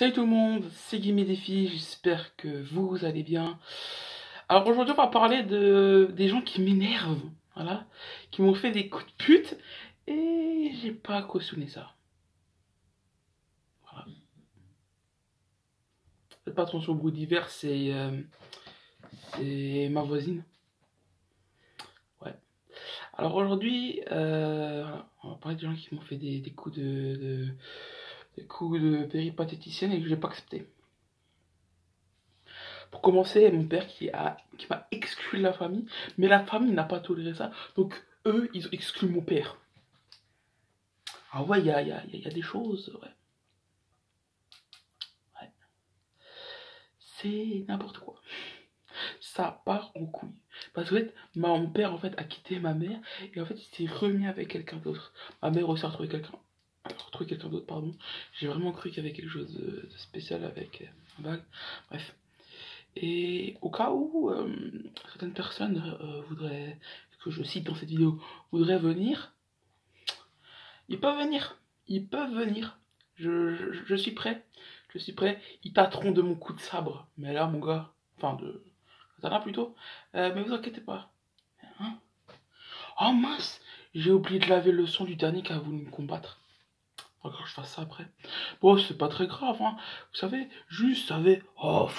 Salut tout le monde, c'est Guillemets des filles, j'espère que vous allez bien. Alors aujourd'hui on va parler des gens qui m'énervent, voilà, qui m'ont fait des coups de pute et j'ai pas cautionné ça. Voilà. Faites pas attention au bruit divers, c'est ma voisine. Ouais. Alors aujourd'hui, voilà, on va parler des gens qui m'ont fait des coups des coups de péripatéticienne et que j'ai pas accepté. Pour commencer, mon père qui m'a exclu de la famille, mais la famille n'a pas toléré ça, donc eux, ils ont exclu mon père. Ah ouais, il y a des choses, ouais. Ouais. C'est n'importe quoi. Ça part en couille. Parce que en fait, mon père en fait a quitté ma mère et en fait il s'est remis avec quelqu'un d'autre. Ma mère aussi a retrouvé quelqu'un d'autre, pardon. J'ai vraiment cru qu'il y avait quelque chose de spécial avec un bague. Bref. Et au cas où certaines personnes voudraient, que je cite dans cette vidéo, voudraient venir, ils peuvent venir. Ils peuvent venir. Je suis prêt. Je suis prêt. Ils tâteront de mon coup de sabre. Mais là, mon gars, enfin de katana plutôt. Mais vous inquiétez pas. Hein. Oh mince, j'ai oublié de laver le sang du dernier qui a voulu me combattre. Faudra que je fasse ça après. Bon, c'est pas très grave, hein. Vous savez, juste, vous savez, oh,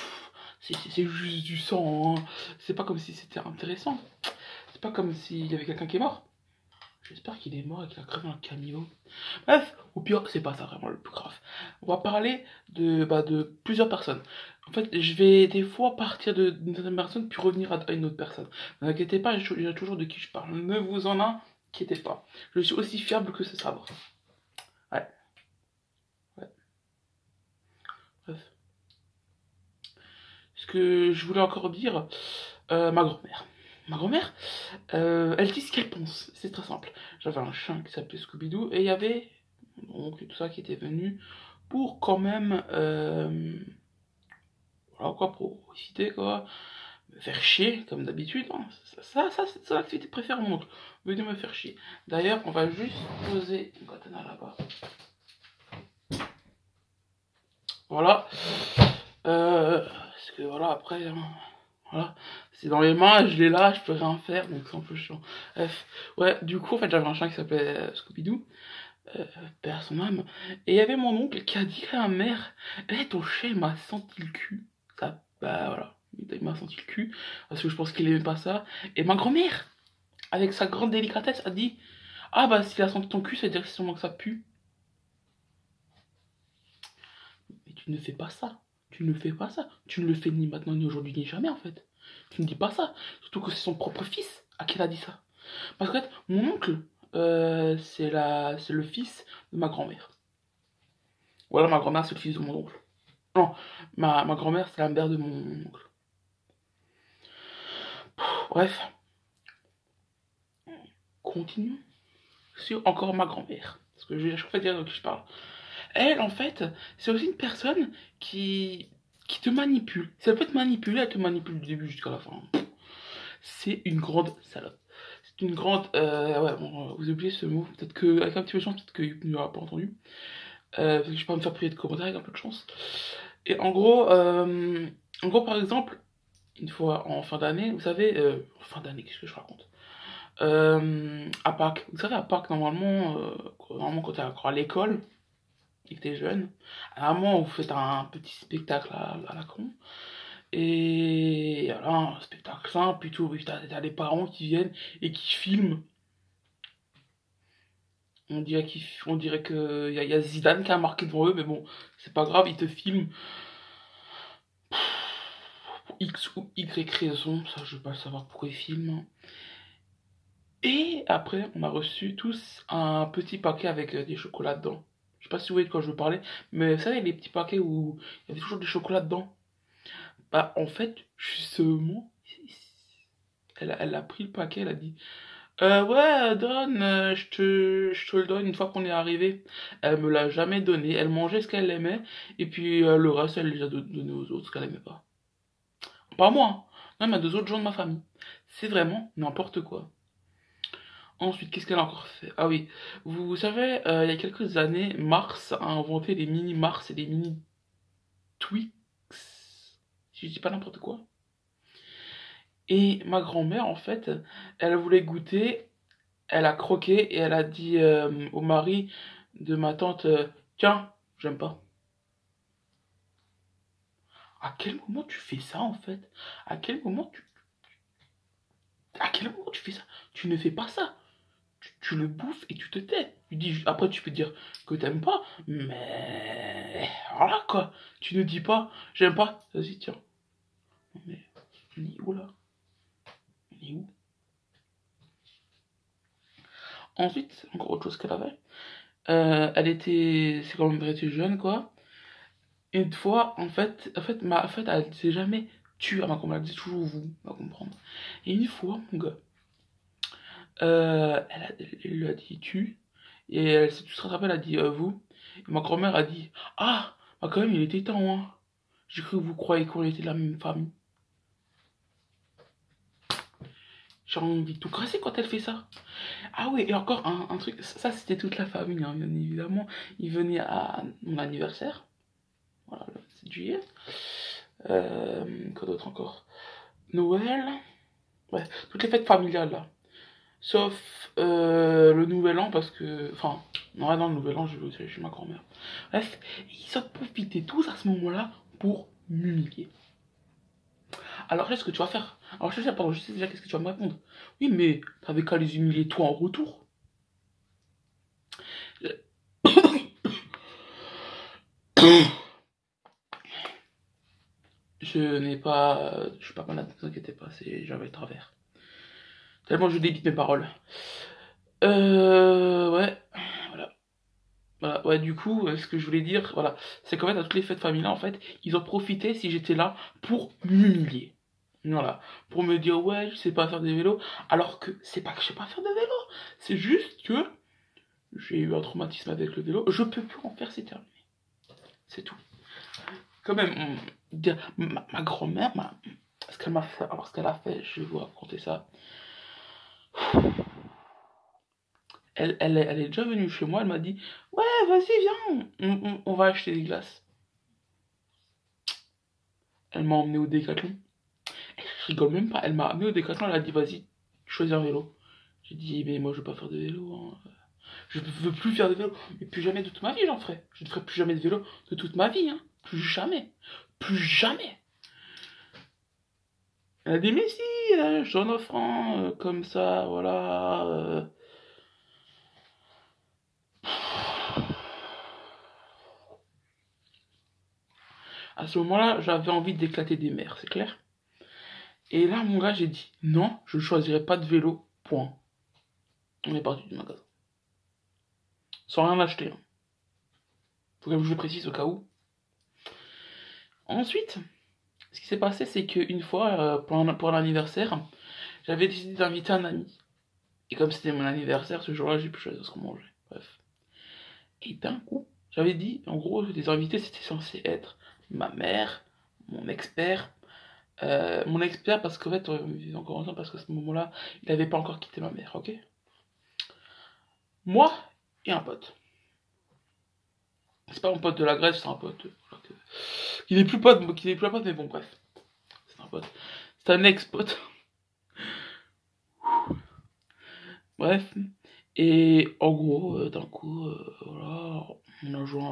c'est juste du sang, hein. C'est pas comme si c'était intéressant. C'est pas comme s'il y avait quelqu'un qui est mort. J'espère qu'il est mort et qu'il a crevé un camion. Bref, au pire, c'est pas ça vraiment le plus grave. On va parler de plusieurs personnes. En fait, je vais des fois partir d'une certaine personne puis revenir à une autre personne. Ne vous inquiétez pas, il y a toujours de qui je parle. Ne vous en inquiétez pas. Je suis aussi fiable que ce sabre. Ouais, ouais, bref. Ce que je voulais encore dire, ma grand-mère. Ma grand-mère, elle dit ce qu'elle pense. C'est très simple. J'avais un chien qui s'appelait Scooby-Doo et il y avait donc tout ça qui était venu pour quand même, voilà quoi, pour citer quoi, me faire chier comme d'habitude. Hein. Ça c'est son activité préférée, mon oncle. Venez me faire chier. D'ailleurs, on va juste poser une katana là-bas. Voilà. Parce que voilà, après, hein, voilà, c'est dans les mains, je l'ai là, je peux rien faire, donc c'est un peu chiant. Bref, ouais, du coup, en fait, j'avais un chien qui s'appelait Scooby-Doo, père son âme, et il y avait mon oncle qui a dit à ma mère, eh, ton chien, il m'a senti le cul. Ça, bah voilà, il m'a senti le cul, parce que je pense qu'il aimait pas ça. Et ma grand-mère, avec sa grande délicatesse, a dit, ah bah, s'il a senti ton cul, ça veut dire que c'est sûrement que ça pue. Mais tu ne fais pas ça. Tu ne fais pas ça. Tu ne le fais ni maintenant, ni aujourd'hui, ni jamais, en fait. Tu ne dis pas ça. Surtout que c'est son propre fils à qui il a dit ça. Parce qu'en fait, mon oncle, c'est le fils de ma grand-mère. Voilà, ma grand-mère, c'est le fils de mon oncle. Non, ma grand-mère, c'est la mère de mon oncle. Bref, continuons sur encore ma grand-mère. Parce que je vais à chaque fois dire de qui je parle. Elle, en fait, c'est aussi une personne qui te manipule. Si elle peut te manipuler, elle te manipule du début jusqu'à la fin. C'est une grande salope. C'est une grande... ouais, bon, vous oubliez ce mot. Peut-être que, avec un petit peu de chance, peut-être qu'il n'aura pas entendu. Parce que je vais pas me faire prier de commentaires avec un peu de chance. Et en gros, par exemple, une fois en fin d'année, vous savez... en fin d'année, qu'est-ce que je raconte à Pâques. Vous savez, à Pâques, normalement quand t'es encore à l'école, et que t'es jeune, à un moment, vous faites un petit spectacle à la con. Et voilà, un spectacle simple, plutôt, oui, t'as des parents qui viennent et qui filment. On dirait que y a Zidane qui a marqué devant eux, mais bon, c'est pas grave, ils te filment pour X ou Y raison, ça je veux pas savoir pourquoi ils filment. Et après, on a reçu tous un petit paquet avec des chocolats dedans. Je sais pas si vous voyez de quoi je veux parler, mais vous savez, les petits paquets où il y avait toujours des chocolats dedans. Bah, en fait, justement, elle a pris le paquet, elle a dit ouais, donne, je te le donne une fois qu'on est arrivé. Elle me l'a jamais donné, elle mangeait ce qu'elle aimait, et puis le reste, elle les a donné aux autres, ce qu'elle aimait pas. Pas moi, hein. Non, mais à deux autres gens de ma famille. C'est vraiment n'importe quoi. Ensuite, qu'est-ce qu'elle a encore fait? Ah oui, vous savez, il y a quelques années, Mars a inventé les mini-Mars et les mini... Twix, si je dis pas n'importe quoi. Et ma grand-mère, en fait, elle voulait goûter, elle a croqué et elle a dit au mari de ma tante, tiens, j'aime pas. À quel moment tu fais ça, en fait? À quel moment tu fais ça? Tu ne fais pas ça. Tu le bouffes et tu te tais. Tu dis, après, tu peux dire que t'aimes pas, mais voilà quoi. Tu ne dis pas, j'aime pas. Vas-y, tiens. Mais on est où là? On est où? Ensuite, encore autre chose qu'elle avait. C'est quand même très jeune quoi. Une fois, en fait, elle disait jamais tu à ma grand-mère, elle disait toujours vous, on va comprendre. Et une fois, mon gars, elle lui a dit tu, et si tu te rappelles, elle a dit vous. Et ma grand-mère a dit ah, bah quand même, il était temps, hein. J'ai cru que vous croyez qu'on était de la même famille. J'ai envie de tout casser quand elle fait ça. Ah oui, et encore un truc, ça c'était toute la famille, hein, bien évidemment. Ils venaient à mon anniversaire, voilà, le 7 juillet. Quoi d'autre encore? Noël, ouais, toutes les fêtes familiales là. Sauf le nouvel an parce que. Enfin, non, le nouvel an, je vais chez ma grand-mère. Bref, ils ont profité tous à ce moment-là pour m'humilier. Alors, je sais ce que tu vas faire. Alors, je sais déjà qu'est-ce que tu vas me répondre. Oui, mais t'avais qu'à les humilier toi en retour. Je suis pas malade, ne vous inquiétez pas, j'avais le travers. Tellement je débite mes paroles. Ouais, voilà. Voilà, ouais, du coup, ce que je voulais dire, voilà, c'est qu'en fait, à toutes les fêtes familiales, en fait, ils ont profité si j'étais là pour m'humilier. Voilà, pour me dire, ouais, je sais pas faire des vélos, alors que c'est pas que je sais pas faire de vélo, c'est juste que j'ai eu un traumatisme avec le vélo, je peux plus en faire, c'est terminé. C'est tout. Quand même, ma grand-mère, ce qu'elle m'a fait, alors ce qu'elle a fait, je vais vous raconter ça. Elle est déjà venue chez moi, elle m'a dit, ouais, vas-y, viens, on va acheter des glaces. Elle m'a emmené au Décathlon. Je rigole même pas, elle m'a amené au Décathlon, elle a dit, vas-y, choisis un vélo. J'ai dit, mais moi je veux pas faire de vélo, hein. Je veux plus faire de vélo, mais plus jamais de toute ma vie j'en ferai. Je ne ferai plus jamais de vélo de toute ma vie, hein. Plus jamais. Plus jamais. Elle a dit, mais si, je t'en offre un, comme ça, voilà. À ce moment-là, j'avais envie d'éclater des mers, c'est clair. Et là, mon gars, j'ai dit, non, je ne choisirai pas de vélo, point. On est parti du magasin. Sans rien acheter. Hein. Faut quand même que je le précise au cas où. Ensuite, ce qui s'est passé, c'est qu'une fois, pour l'anniversaire, j'avais décidé d'inviter un ami. Et comme c'était mon anniversaire, ce jour-là, j'ai pu choisir ce qu'on mangeait. Bref. Et d'un coup, j'avais dit, en gros, les invités, c'était censé être ma mère, mon expert. Mon expert, parce qu'en fait, on vivait encore ensemble, parce qu'à ce moment-là, il n'avait pas encore quitté ma mère, ok? Moi et un pote. C'est pas mon pote de la Grèce, c'est un pote. Qui n'est plus pote, mais bon, bref. C'est un pote. C'est un ex-pote. Bref. Et en gros, d'un coup, voilà, on a joué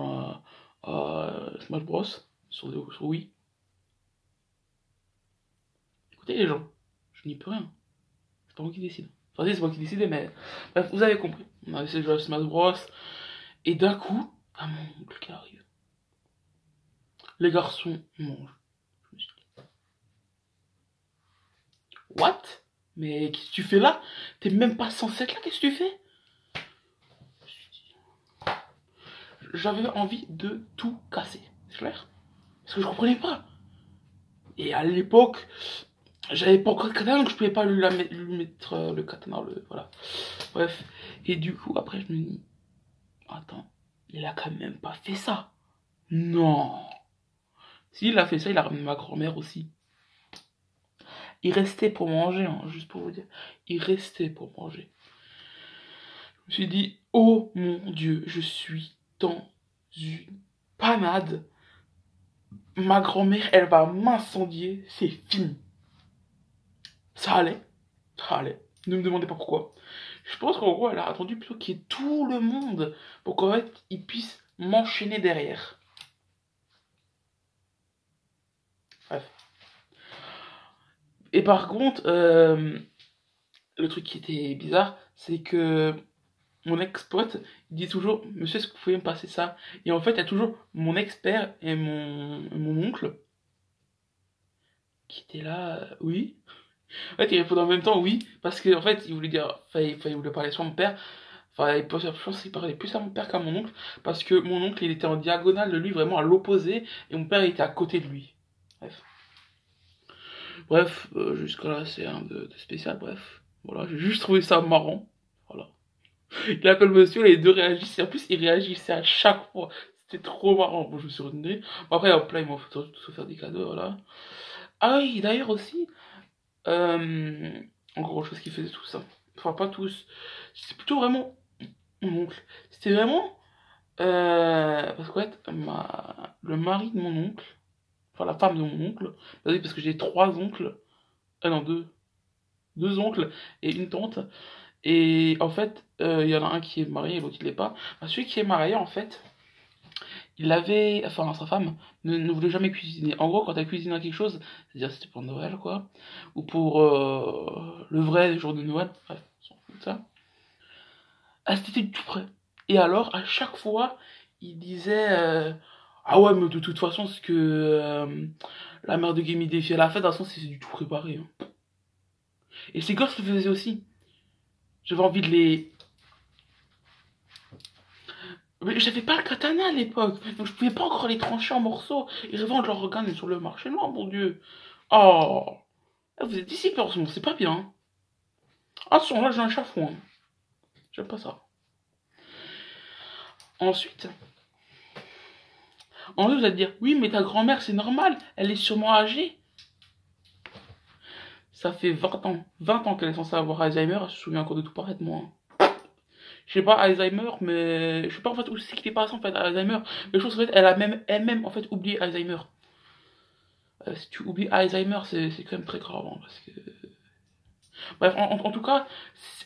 à Smash Bros. Sur Wii. Écoutez les gens, je n'y peux rien. C'est pas moi qui décide. Enfin, si, c'est moi qui décide, mais bref, vous avez compris. On a essayé de jouer à Smash Bros. Et d'un coup, ah mon oncle qui arrive. Les garçons mangent. Je me suis dit, what? Mais qu'est-ce que tu fais là? T'es même pas censé être là, qu'est-ce que tu fais? J'avais envie de tout casser, c'est clair? Parce que je comprenais pas. Et à l'époque, j'avais pas encore de katana, donc je pouvais pas lui mettre le katana, voilà. Bref. Et du coup, après, je me dis, attends, il a quand même pas fait ça. Non. S'il a fait ça, il a ramené ma grand-mère aussi. Il restait pour manger, hein, juste pour vous dire. Il restait pour manger. Je me suis dit, oh mon Dieu, je suis dans une panade. ma grand-mère, elle va m'incendier, c'est fini. Ça allait, ça allait. Ne me demandez pas pourquoi. Je pense qu'en gros, elle a attendu plutôt qu'il y ait tout le monde pour qu'en fait, ils puissent m'enchaîner derrière. Bref. Et par contre, le truc qui était bizarre, c'est que mon ex-pote, il dit toujours, monsieur, est-ce que vous pouvez me passer ça? Et en fait, il y a toujours mon ex-père et mon oncle qui étaient là, oui. En fait, il répondait en même temps oui, parce qu'en fait, il voulait dire, il voulait parler soit à mon père, enfin, je pense qu'il parlait plus à mon père qu'à mon oncle, parce que mon oncle, il était en diagonale de lui, vraiment à l'opposé, et mon père, il était à côté de lui. Bref. Bref, jusqu'à là, c'est un de spécial, bref. Voilà, j'ai juste trouvé ça marrant. Voilà. Il a comme monsieur, les deux réagissaient. En plus, ils réagissaient à chaque fois. C'était trop marrant. Bon, je me suis retenu. Bon, après, hop là, ils m'ont fait tous faire des cadeaux, voilà. Ah oui, d'ailleurs aussi, euh, encore autre chose qui faisait tout ça. Enfin, pas tous. C'est plutôt vraiment mon oncle. C'était vraiment, parce qu'en fait, le mari de mon oncle, enfin la femme de mon oncle, parce que j'ai trois oncles, non, deux oncles et une tante. Et en fait, il y en a un qui est marié et l'autre il l'est pas. Enfin, celui qui est marié, en fait, il avait, enfin sa femme ne voulait jamais cuisiner. En gros, quand elle cuisinait quelque chose, c'est-à-dire c'était pour Noël quoi, ou pour le vrai jour de Noël, bref, on s'en fout de ça. Elle c'était du tout prêt. Et alors, à chaque fois, il disait ah ouais, mais de toute façon, ce que la mère de Game Défi elle a fait, de toute façon, c'est du tout préparé, hein. Et ses gosses le faisaient aussi. J'avais envie de les. Mais j'avais pas le katana à l'époque, donc je pouvais pas encore les trancher en morceaux et revendre leur organe sur le marché noir, mon dieu. Oh, vous êtes dissipés en ce moment, c'est pas bien. Ah, ce là j'ai un chafouin. J'aime pas ça. Ensuite, vous allez dire, oui, mais ta grand-mère, c'est normal, elle est sûrement âgée. Ça fait 20 ans qu'elle est censée avoir Alzheimer, elle se souvient encore de tout parfaitement, hein. Je sais pas Alzheimer, mais je sais pas en fait où c'est qu'il est passé en fait Alzheimer. Mais je pense qu'en fait, elle a même elle-même en fait oublié Alzheimer. Si tu oublies Alzheimer, c'est quand même très grave, hein, parce que. Bref, en tout cas,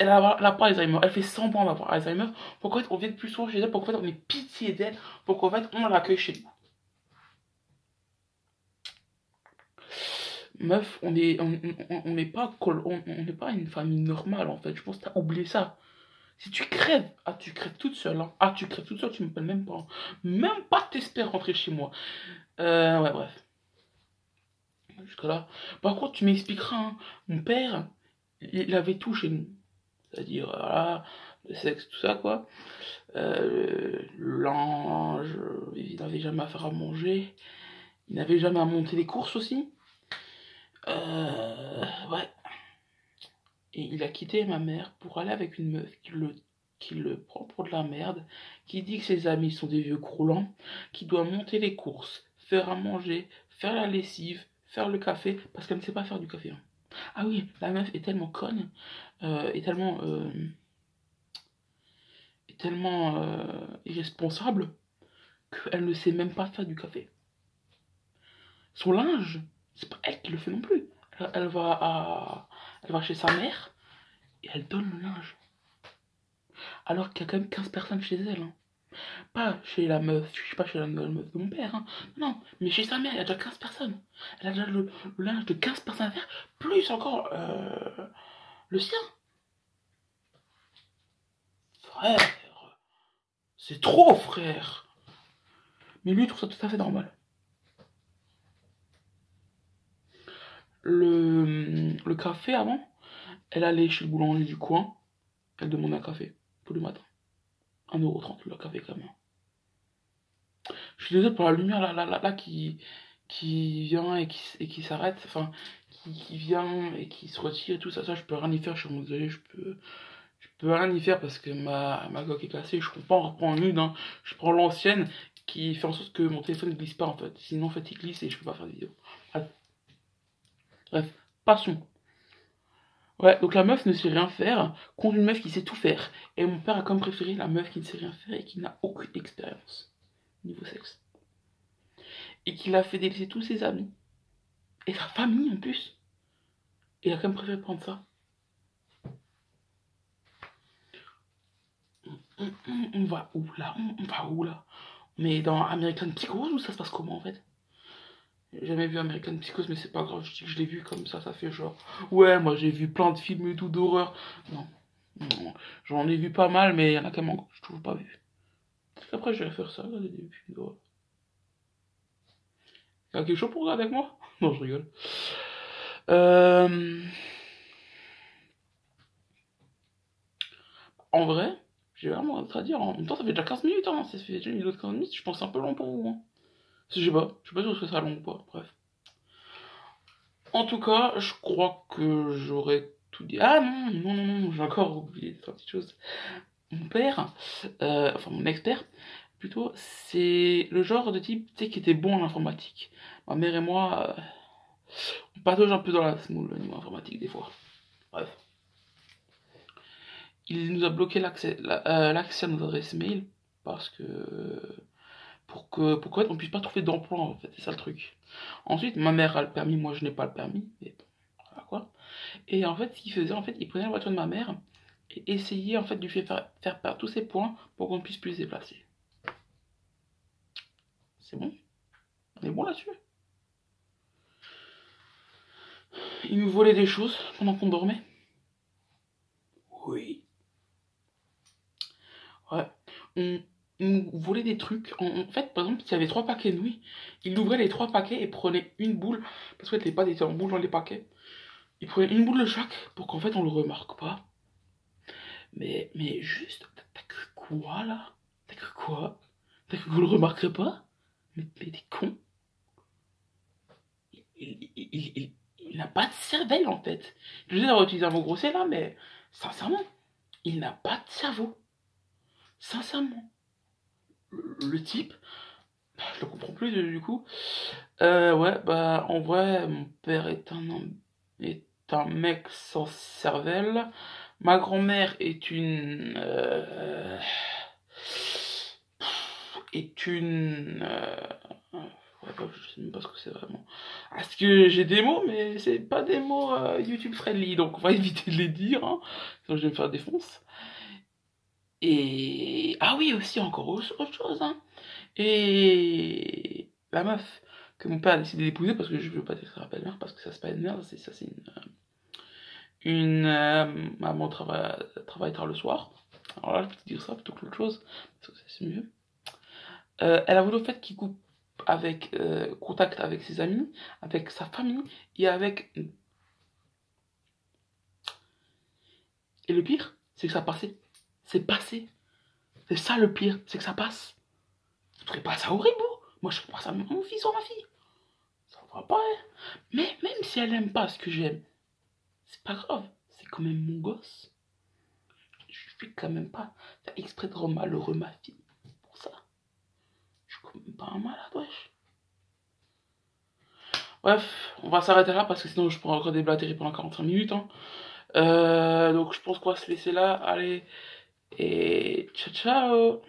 elle a pas Alzheimer. Elle fait semblant d'avoir Alzheimer. Pour qu'en fait, on vienne plus souvent chez elle, pour qu'en fait, on ait pitié d'elle, pour qu'en fait, on l'accueille chez nous. Meuf, on n'est pas, on n'est pas une famille normale en fait. Je pense que t'as oublié ça. Si tu crèves, ah tu crèves toute seule, hein. Ah tu crèves toute seule, tu m'appelles même pas, hein. Même pas t'espères rentrer chez moi. Ouais bref. Jusque là. Par contre, tu m'expliqueras, hein. Mon père, il avait tout chez nous. C'est-à-dire, voilà, le sexe, tout ça, quoi. Le linge, il n'avait jamais à faire à manger. Il n'avait jamais à monter les courses aussi. Ouais. Et il a quitté ma mère pour aller avec une meuf qui le prend pour de la merde, qui dit que ses amis sont des vieux croulants, qui doit monter les courses, faire à manger, faire la lessive, faire le café, parce qu'elle ne sait pas faire du café, hein. Ah oui, la meuf est tellement conne, est tellement irresponsable, qu'elle ne sait même pas faire du café. Son linge, c'est pas elle qui le fait non plus. Elle va chez sa mère et elle donne le linge. Alors qu'il y a quand même 15 personnes chez elle, hein. Pas chez la meuf, je sais pas chez la meuf de mon père, hein. Non, mais chez sa mère, il y a déjà 15 personnes. Elle a déjà le linge de 15 personnes à faire, plus encore le sien. Frère, c'est trop, frère. Mais lui, il trouve ça tout à fait normal. Le café avant, elle allait chez le boulanger du coin, elle demandait un café tous les matins. 1,30€ le café quand même. Je suis désolé pour la lumière là qui vient et qui s'arrête, enfin qui vient et qui se retire et tout ça, je peux rien y faire, je suis désolé, je peux rien y faire parce que ma coque est cassée, je ne peux pas en reprendre une, hein. Je prends l'ancienne qui fait en sorte que mon téléphone ne glisse pas en fait, sinon en fait il glisse et je peux pas faire de vidéo. Bref, passons. Ouais, donc la meuf ne sait rien faire contre une meuf qui sait tout faire. Et mon père a comme préféré la meuf qui ne sait rien faire et qui n'a aucune expérience niveau sexe. et qu'il a fait délaisser tous ses amis et sa famille en plus. Et il a quand même préféré prendre ça. On va où là? On va où là? Mais dans American Psychose ou ça se passe comment en fait? J'ai jamais vu American Psychose, mais c'est pas grave, je dis que je l'ai vu comme ça fait genre. Ouais, moi j'ai vu plein de films et tout d'horreur. Non, non, j'en ai vu pas mal, mais il y en a quand même encore que je trouve pas vu. Après, je vais faire ça, regarder des films d'horreur. Y'a quelque chose pour regarder avec moi? Non, je rigole. Euh... En vrai, j'ai vraiment rien à dire. En même temps, ça fait déjà 15 minutes, hein. Ça fait déjà une vidéo de 15 minutes, je pense un peu long pour vous. Hein. Je sais pas si ce sera long ou pas, bref. En tout cas, je crois que j'aurais tout dit. Ah non, non, non, non, j'ai encore oublié trois petites choses. Mon père, enfin mon ex-père, plutôt, c'est le genre de type, tu sais, qui était bon en informatique. Ma mère et moi, on patauge un peu dans la smoule au niveau informatique des fois. Bref. Il nous a bloqué l'accès à nos adresses mail parce que pour qu'en fait on puisse pas trouver d'emploi en fait, c'est ça le truc. Ensuite, ma mère a le permis, moi je n'ai pas le permis, mais bon, voilà quoi. Et en fait, ce qu'il faisait, en fait, il prenait la voiture de ma mère et essayait en fait de lui faire perdre tous ses points pour qu'on puisse plus se déplacer. C'est bon? On est bon là-dessus? Il nous volait des choses pendant qu'on dormait? Oui. Ouais. On nous volait des trucs. En fait, par exemple, s'il y avait 3 paquets de nouilles, il ouvrait les 3 paquets et prenait une boule, parce que les pâtes étaient en boule dans les paquets. Il prenait une boule de chaque pour qu'en fait on le remarque pas. Mais juste, t'as cru quoi là? T'as cru quoi? T'as cru que vous le remarquerez pas? Mais t'es con. Il n'a pas de cervelle en fait. Je sais d'avoir utilisé un mot grossier là, mais sincèrement, il n'a pas de cerveau. Sincèrement. Le type, je le comprends plus du coup. Ouais, bah en vrai, mon père est un mec sans cervelle. Ma grand-mère est ouais, bah, je sais même pas ce que c'est vraiment. Parce que j'ai des mots, mais c'est pas des mots YouTube friendly, donc on va éviter de les dire, hein, sinon je vais me faire défonce. Et ah oui, aussi encore autre chose, hein. Et la meuf que mon père a décidé d'épouser, parce que je veux pas dire que ça rappelle merde, parce que ça c'est pas une merde, c'est ça, c'est maman travaille tard le soir. Alors là, je peux te dire ça plutôt que l'autre chose, parce que c'est mieux. Elle a voulu au fait qu'il coupe avec contact avec ses amis, avec sa famille et avec. Et le pire, c'est que ça passait. C'est passé. C'est ça le pire, c'est que ça passe. Je ferais pas ça au ribot. Moi, je ferais pas ça à mon fils ou à ma fille. Ça va pas, hein. Mais même si elle aime pas ce que j'aime, c'est pas grave. C'est quand même mon gosse. Je vais quand même pas faire exprès de rendre malheureux ma fille pour ça. Je suis quand même pas un malade, wesh. Bref, on va s'arrêter là parce que sinon je pourrais encore déblatérer pendant 45 minutes. Hein. Donc je pense qu'on va se laisser là. Allez, et ciao ciao.